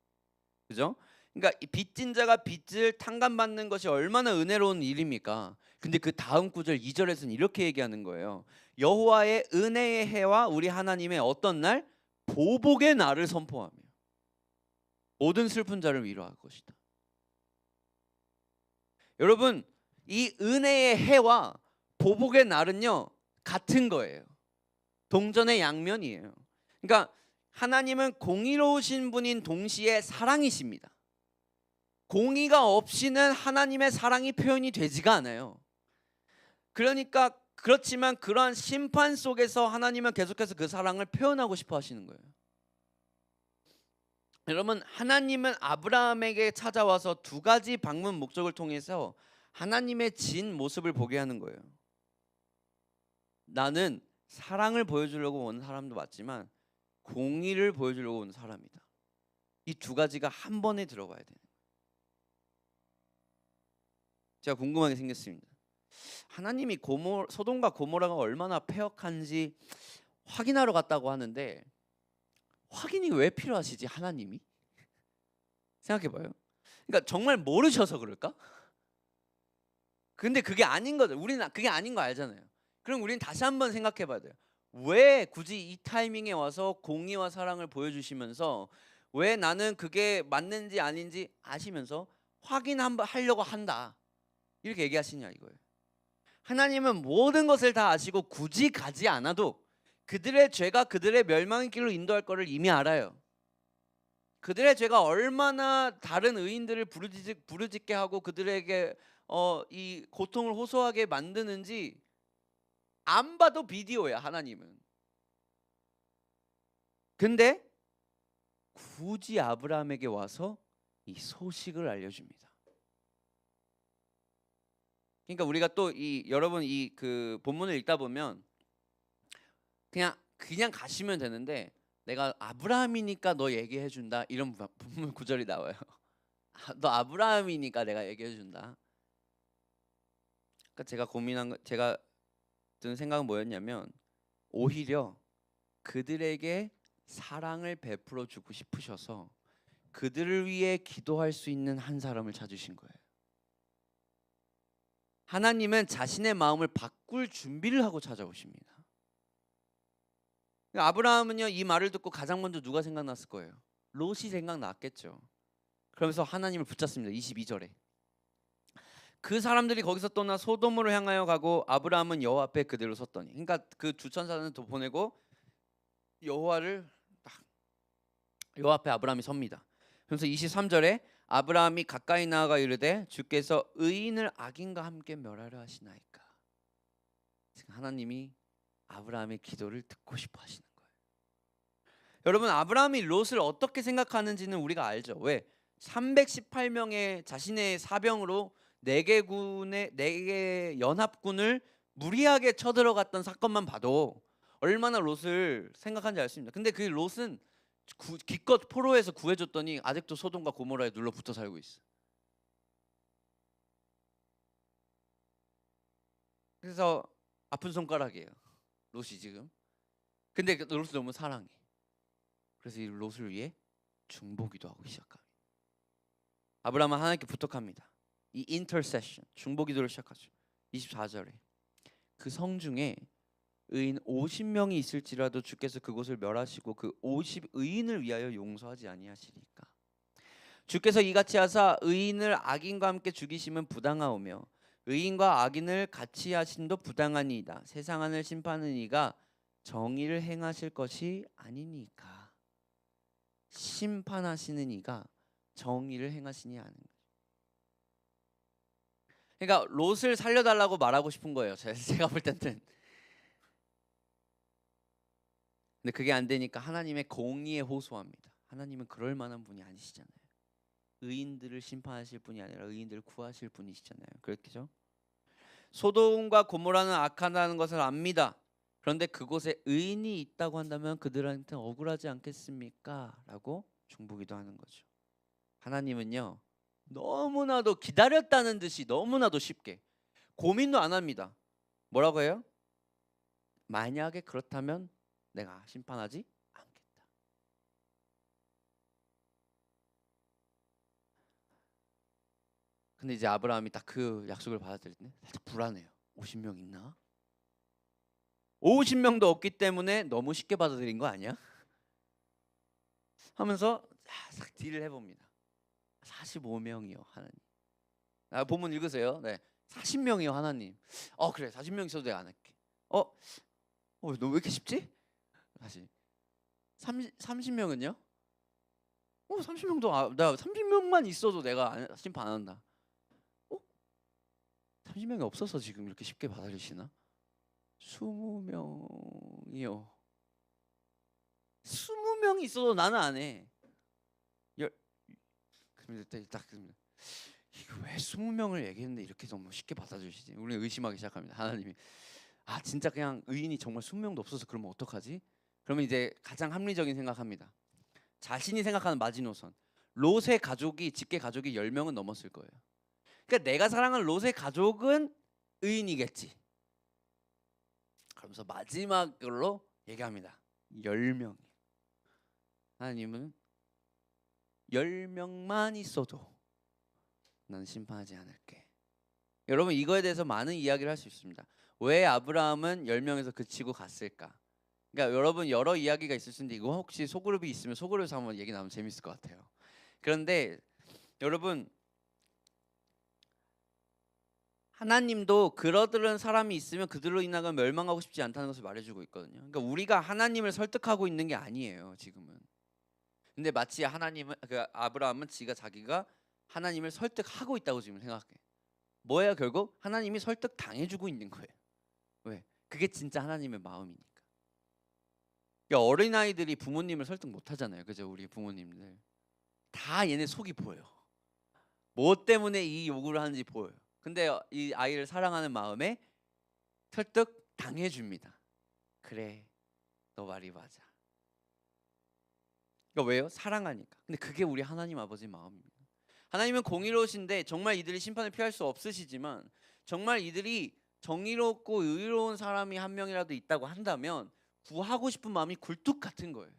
A: 그죠? 그러니까 이 빚진 자가 빚을 탕감받는 것이 얼마나 은혜로운 일입니까? 근데 그 다음 구절 2절에서는 이렇게 얘기하는 거예요. 여호와의 은혜의 해와 우리 하나님의 어떤 날? 보복의 날을 선포하며 모든 슬픈 자를 위로할 것이다. 여러분 이 은혜의 해와 보복의 날은요 같은 거예요. 동전의 양면이에요. 그러니까 하나님은 공의로우신 분인 동시에 사랑이십니다. 공의가 없이는 하나님의 사랑이 표현이 되지가 않아요. 그러니까 그렇지만 그러한 심판 속에서 하나님은 계속해서 그 사랑을 표현하고 싶어 하시는 거예요. 여러분 하나님은 아브라함에게 찾아와서 두 가지 방문 목적을 통해서 하나님의 진 모습을 보게 하는 거예요. 나는 사랑을 보여주려고 온 사람도 맞지만 공의를 보여주려고 온 사람이다. 이 두 가지가 한 번에 들어가야 되는 거예요. 제가 궁금하게 생겼습니다. 하나님이 소돔과 고모라가 얼마나 패역한지 확인하러 갔다고 하는데 확인이 왜 필요하시지 하나님이? 생각해봐요. 그러니까 정말 모르셔서 그럴까? 근데 그게 아닌 거죠. 우리는 그게 아닌 거 알잖아요. 그럼 우리는 다시 한번 생각해봐야 돼요. 왜 굳이 이 타이밍에 와서 공의와 사랑을 보여주시면서 왜 나는 그게 맞는지 아닌지 아시면서 확인 한번 하려고 한다 이렇게 얘기하시냐 이거예요. 하나님은 모든 것을 다 아시고 굳이 가지 않아도 그들의 죄가 그들의 멸망의 길로 인도할 것을 이미 알아요. 그들의 죄가 얼마나 다른 의인들을 부르짖게 하고 그들에게 이 고통을 호소하게 만드는지 안 봐도 비디오야 하나님은. 근데 굳이 아브라함에게 와서 이 소식을 알려줍니다. 그러니까 우리가 또 여러분 이 그 본문을 읽다 보면 그냥 가시면 되는데 내가 아브라함이니까 너 얘기해 준다 이런 본문 구절이 나와요. 너 아브라함이니까 내가 얘기해 준다. 그러니까 제가 든 생각은 뭐였냐면 오히려 그들에게 사랑을 베풀어 주고 싶으셔서 그들을 위해 기도할 수 있는 한 사람을 찾으신 거예요. 하나님은 자신의 마음을 바꿀 준비를 하고 찾아오십니다. 아브라함은요 이 말을 듣고 가장 먼저 누가 생각났을 거예요? 롯이 생각났겠죠. 그러면서 하나님을 붙잡습니다. 22절에 그 사람들이 거기서 떠나 소돔으로 향하여 가고 아브라함은 여호와 앞에 그대로 섰더니, 그러니까 그 두 천사는 또 보내고 여호와 앞에 아브라함이 섭니다. 그래서 23절에 아브라함이 가까이 나아가 이르되 주께서 의인을 악인과 함께 멸하려 하시나이까. 하나님이 아브라함의 기도를 듣고 싶어 하시는 거예요. 여러분 아브라함이 롯을 어떻게 생각하는지는 우리가 알죠. 왜? 318명의 자신의 사병으로 4개 연합군을 무리하게 쳐들어갔던 사건만 봐도 얼마나 롯을 생각하는지 알 수 있습니다. 근데 그 롯은 기껏 포로에서 구해줬더니 아직도 소돔과 고모라에 눌러붙어 살고 있어. 그래서 아픈 손가락이에요 롯이 지금. 근데 롯을 너무 사랑해. 그래서 이 롯을 위해 중보기도 하고 시작합니다. 아브라함은 하나님께 부탁합니다. 이 인터세션 중보기도를 시작하죠. 24절에 그 성중에 의인 50명이 있을지라도 주께서 그곳을 멸하시고 그 50의인을 위하여 용서하지 아니하시리까. 주께서 이같이 하사 의인을 악인과 함께 죽이심은 부당하오며 의인과 악인을 같이 하심도 부당하니이다. 세상 하늘 심판은 이가 정의를 행하실 것이 아니니까. 심판하시는 이가 정의를 행하시니 아는 거죠. 그러니까 롯을 살려달라고 말하고 싶은 거예요. 제가 볼 때는. 근데 그게 안 되니까 하나님의 공의에 호소합니다. 하나님은 그럴 만한 분이 아니시잖아요. 의인들을 심판하실 분이 아니라 의인들을 구하실 분이시잖아요. 그렇겠죠? 소돔과 고모라는 악하다는 것을 압니다. 그런데 그곳에 의인이 있다고 한다면 그들한테 억울하지 않겠습니까? 라고 중보기도 하는 거죠. 하나님은요 너무나도 기다렸다는 듯이 너무나도 쉽게 고민도 안 합니다. 뭐라고 해요? 만약에 그렇다면 내가 심판하지 않겠다. 근데 이제 아브라함이 딱 그 약속을 받아들일 때 살짝 불안해요. 50명 있나? 50명도 없기 때문에 너무 쉽게 받아들인 거 아니야? 하면서 싹 딜을 해봅니다. 45명이요 하나님. 본문 읽으세요. 네, 40명이요 하나님. 그래 40명 있어도 내가 안 할게. 너 왜 이렇게 쉽지? 다시 30명은요? 30명도 나 30명만 있어도 내가 심판 안 한다. 30명이 없어서 지금 이렇게 쉽게 받아들이시나? 20명이요. 20명이 있어도 나는 안 해. 그러면 딱 이거 왜 20명을 얘기했는데 이렇게 너무 쉽게 받아주시지? 우리는 의심하기 시작합니다. 하나님이 진짜 그냥 의인이 정말 20명도 없어서 그러면 어떡하지? 그러면 이제 가장 합리적인 생각합니다. 자신이 생각하는 마지노선. 롯의 가족이 직계 가족이 10명은 넘었을 거예요. 그러니까 내가 사랑하는 롯의 가족은 의인이겠지. 그러면서 마지막으로 얘기합니다. 10명. 하나님은 10명만 있어도 나는 심판하지 않을게. 여러분 이거에 대해서 많은 이야기를 할 수 있습니다. 왜 아브라함은 10명에서 그치고 갔을까? 그러니까 여러분 여러 이야기가 있을 수 있는데 이거 혹시 소그룹이 있으면 소그룹에서 한번 얘기 나누면 재밌을 것 같아요. 그런데 여러분 하나님도 그러던 사람이 있으면 그들로 인하여 멸망하고 싶지 않다는 것을 말해주고 있거든요. 그러니까 우리가 하나님을 설득하고 있는 게 아니에요 지금은. 근데 마치 아브라함은 자기가 하나님을 설득하고 있다고 지금 생각해. 뭐예요 결국? 하나님이 설득 당해주고 있는 거예요. 왜? 그게 진짜 하나님의 마음이니까. 그러니까 어린아이들이 부모님을 설득 못하잖아요. 그죠? 우리 부모님들 다 얘네 속이 보여. 뭐 때문에 이 요구를 하는지 보여요. 근데 이 아이를 사랑하는 마음에 설득 당해줍니다. 그래 너 말이 맞아. 그러니까 왜요? 사랑하니까. 근데 그게 우리 하나님 아버지 마음입니다. 하나님은 공의로우신데 정말 이들이 심판을 피할 수 없으시지만 정말 이들이 정의롭고 의로운 사람이 한 명이라도 있다고 한다면 구하고 싶은 마음이 굴뚝 같은 거예요.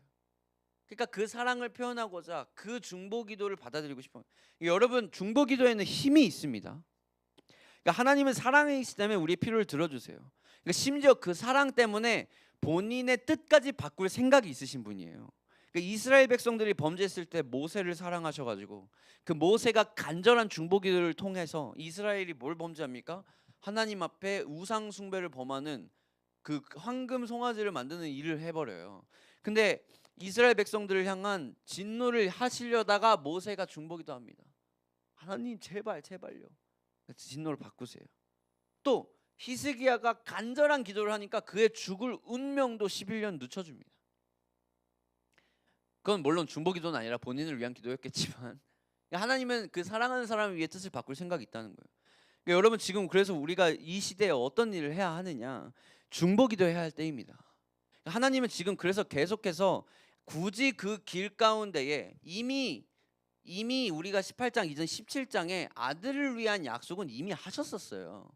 A: 그러니까 그 사랑을 표현하고자 그 중보기도를 받아들이고 싶어요. 여러분 중보기도에는 힘이 있습니다. 그러니까 하나님은 사랑이시기 때문에 우리의 필요를 들어주세요. 그러니까 심지어 그 사랑 때문에 본인의 뜻까지 바꿀 생각이 있으신 분이에요. 그러니까 이스라엘 백성들이 범죄했을 때 모세를 사랑하셔가지고 그 모세가 간절한 중보기도를 통해서 이스라엘이 뭘 범죄합니까? 하나님 앞에 우상 숭배를 범하는 그 황금 송아지를 만드는 일을 해버려요. 근데 이스라엘 백성들을 향한 진노를 하시려다가 모세가 중보기도 합니다. 하나님 제발요. 진노를 바꾸세요. 또 히스기야가 간절한 기도를 하니까 그의 죽을 운명도 11년 늦춰줍니다. 그건 물론 중보기도는 아니라 본인을 위한 기도였겠지만 하나님은 그 사랑하는 사람을 위해 뜻을 바꿀 생각이 있다는 거예요. 그러니까 여러분 지금 그래서 우리가 이 시대에 어떤 일을 해야 하느냐? 중보기도해야 할 때입니다. 하나님은 지금 그래서 계속해서 굳이 그 길 가운데에 이미 우리가 18장 이전 17장에 아들을 위한 약속은 이미 하셨었어요.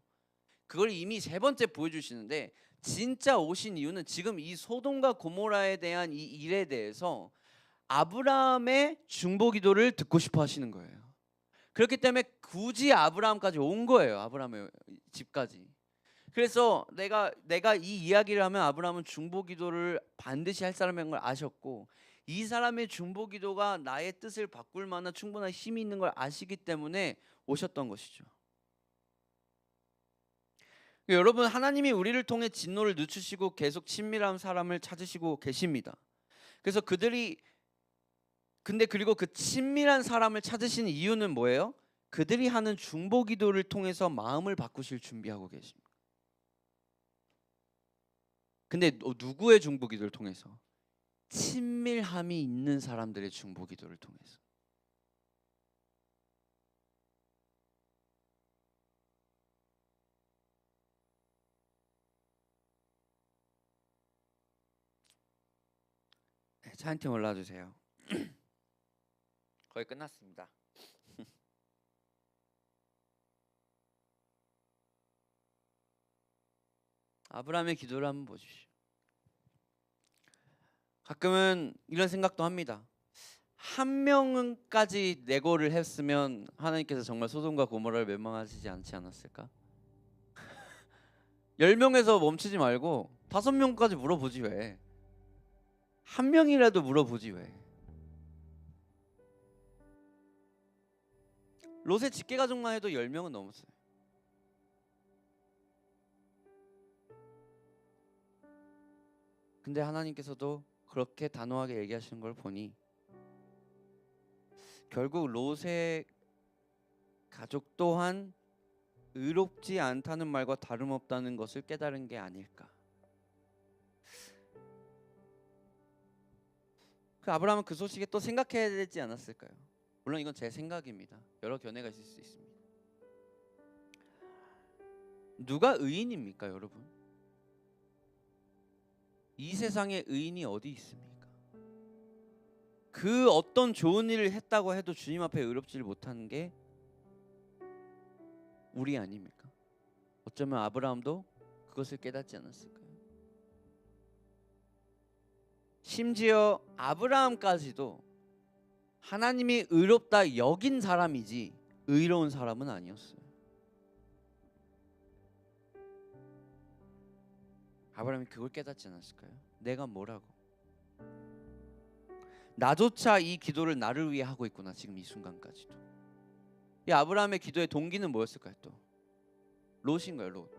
A: 그걸 이미 세 번째 보여주시는데, 진짜 오신 이유는 지금 이 소돔과 고모라에 대한 이 일에 대해서 아브라함의 중보 기도를 듣고 싶어 하시는 거예요. 그렇기 때문에 굳이 아브라함까지 온 거예요. 아브라함의 집까지. 그래서 내가 이 이야기를 하면 아브라함은 중보 기도를 반드시 할 사람인 걸 아셨고, 이 사람의 중보 기도가 나의 뜻을 바꿀 만한 충분한 힘이 있는 걸 아시기 때문에 오셨던 것이죠. 여러분, 하나님이 우리를 통해 진노를 늦추시고 계속 친밀한 사람을 찾으시고 계십니다. 그래서 그리고 그 친밀한 사람을 찾으시는 이유는 뭐예요? 그들이 하는 중보 기도를 통해서 마음을 바꾸실 준비하고 계십니다. 근데 누구의 중보 기도를 통해서? 친밀함이 있는 사람들의 중보 기도를 통해서. 네, 차 한 팀 올라주세요. 거의 끝났습니다. 아브라함의 기도를 한번 보십시오. 가끔은 이런 생각도 합니다. 한 명까지 내고를 했으면 하나님께서 정말 소돔과 고모라를 멸망하시지 않지 않았을까? 10명에서 멈추지 말고 5명까지 물어보지 왜? 한 명이라도 물어보지 왜? 롯의 직계 가족만 해도 10명은 넘었어요. 근데 하나님께서도 그렇게 단호하게 얘기하시는 걸 보니 결국 롯의 가족 또한 의롭지 않다는 말과 다름없다는 것을 깨달은 게 아닐까. 그 아브라함은 그 소식에 또 생각해야 되지 않았을까요? 물론 이건 제 생각입니다. 여러 견해가 있을 수 있습니다. 누가 의인입니까, 여러분? 이 세상에 의인이 어디 있습니까? 그 어떤 좋은 일을 했다고 해도 주님 앞에 의롭지를 못하는 게 우리 아닙니까? 어쩌면 아브라함도 그것을 깨닫지 않았을까요? 심지어 아브라함까지도 하나님이 의롭다 여긴 사람이지 의로운 사람은 아니었어요. 아브라함이 그걸 깨닫지 않았을까요? 내가 뭐라고? 나조차 이 기도를 나를 위해 하고 있구나, 지금 이 순간까지도. 이 아브라함의 기도의 동기는 뭐였을까요? 또 롯인 거예요. 롯.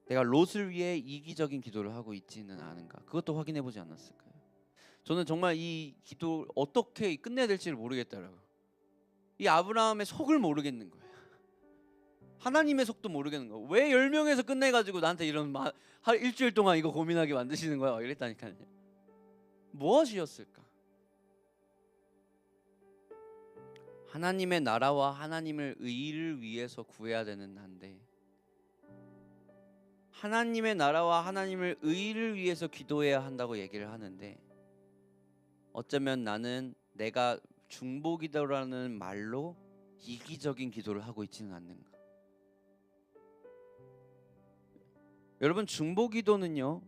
A: 내가 롯을 위해 이기적인 기도를 하고 있지는 않은가? 그것도 확인해 보지 않았을까요? 저는 정말 이 기도 어떻게 끝내야 될지를 모르겠더라고요. 이 아브라함의 속을 모르겠는 거예요. 하나님의 속도 모르겠는 거예요. 왜 10명에서 끝내가지고 나한테 이런 일주일 동안 이거 고민하게 만드시는 거야? 이랬다니까요. 무엇이었을까? 하나님의 나라와 하나님의 의를 위해서 구해야 되는 난데, 하나님의 나라와 하나님의 의를 위해서 기도해야 한다고 얘기를 하는데, 어쩌면 나는 내가 중보기도라는 말로 이기적인 기도를 하고 있지는 않는가? 여러분, 중보기도는요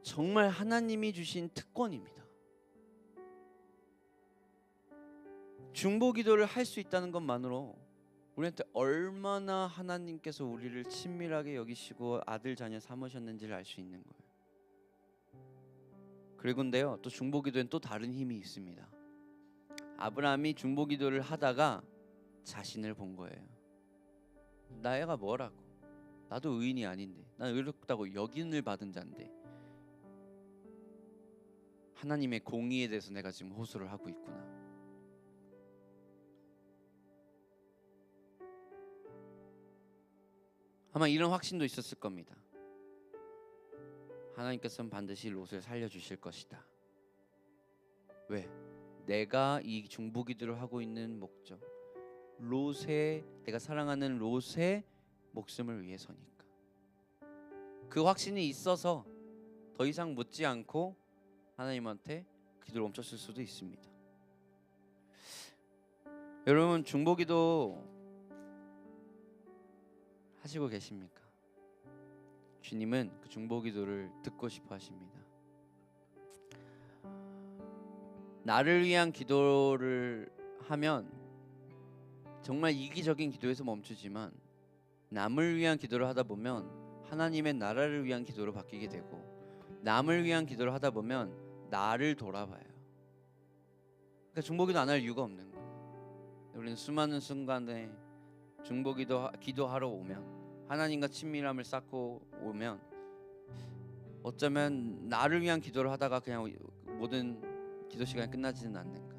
A: 정말 하나님이 주신 특권입니다. 중보기도를 할 수 있다는 것만으로 우리한테 얼마나 하나님께서 우리를 친밀하게 여기시고 아들 자녀 삼으셨는지를 알 수 있는 거예요. 그리고인데요, 또 중보기도엔 또 다른 힘이 있습니다. 아브라함이 중보기도를 하다가 자신을 본 거예요. 나애가 뭐라고? 나도 의인이 아닌데, 난 의롭다고 여긴을 받은 자인데 하나님의 공의에 대해서 내가 지금 호소를 하고 있구나. 아마 이런 확신도 있었을 겁니다. 하나님께서는 반드시 롯을 살려주실 것이다. 왜? 내가 이 중보기도를 하고 있는 목적, 내가 사랑하는 롯의 목숨을 위해서니까. 그 확신이 있어서 더 이상 묻지 않고 하나님한테 기도를 멈췄을 수도 있습니다. 여러분 중보기도 하시고 계십니까? 주님은 그 중보기도를 듣고 싶어 하십니다. 나를 위한 기도를 하면 정말 이기적인 기도에서 멈추지만 남을 위한 기도를 하다 보면 하나님의 나라를 위한 기도로 바뀌게 되고 남을 위한 기도를 하다 보면 나를 돌아봐요. 그러니까 중보기도 안 할 이유가 없는 거예요. 우리는 수많은 순간에 중보기도 기도하러 오면 하나님과 친밀함을 쌓고 오면 어쩌면 나를 위한 기도를 하다가 그냥 모든 기도 시간이 끝나지는 않는가.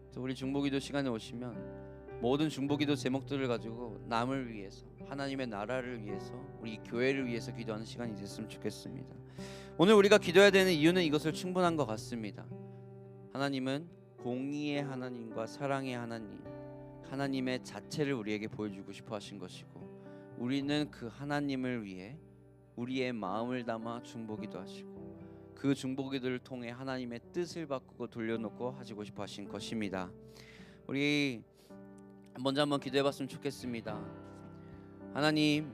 A: 그래서 우리 중보기도 시간에 오시면 모든 중보기도 제목들을 가지고 남을 위해서 하나님의 나라를 위해서 우리 교회를 위해서 기도하는 시간이 됐으면 좋겠습니다. 오늘 우리가 기도해야 되는 이유는 이것을 충분한 것 같습니다. 하나님은 공의의 하나님과 사랑의 하나님, 하나님의 자체를 우리에게 보여주고 싶어 하신 것이고 우리는 그 하나님을 위해 우리의 마음을 담아 중보기도 하시고 그 중보기도를 통해 하나님의 뜻을 바꾸고 돌려놓고 하시고 싶어 하신 것입니다. 우리 먼저 한번 기도해 봤으면 좋겠습니다. 하나님,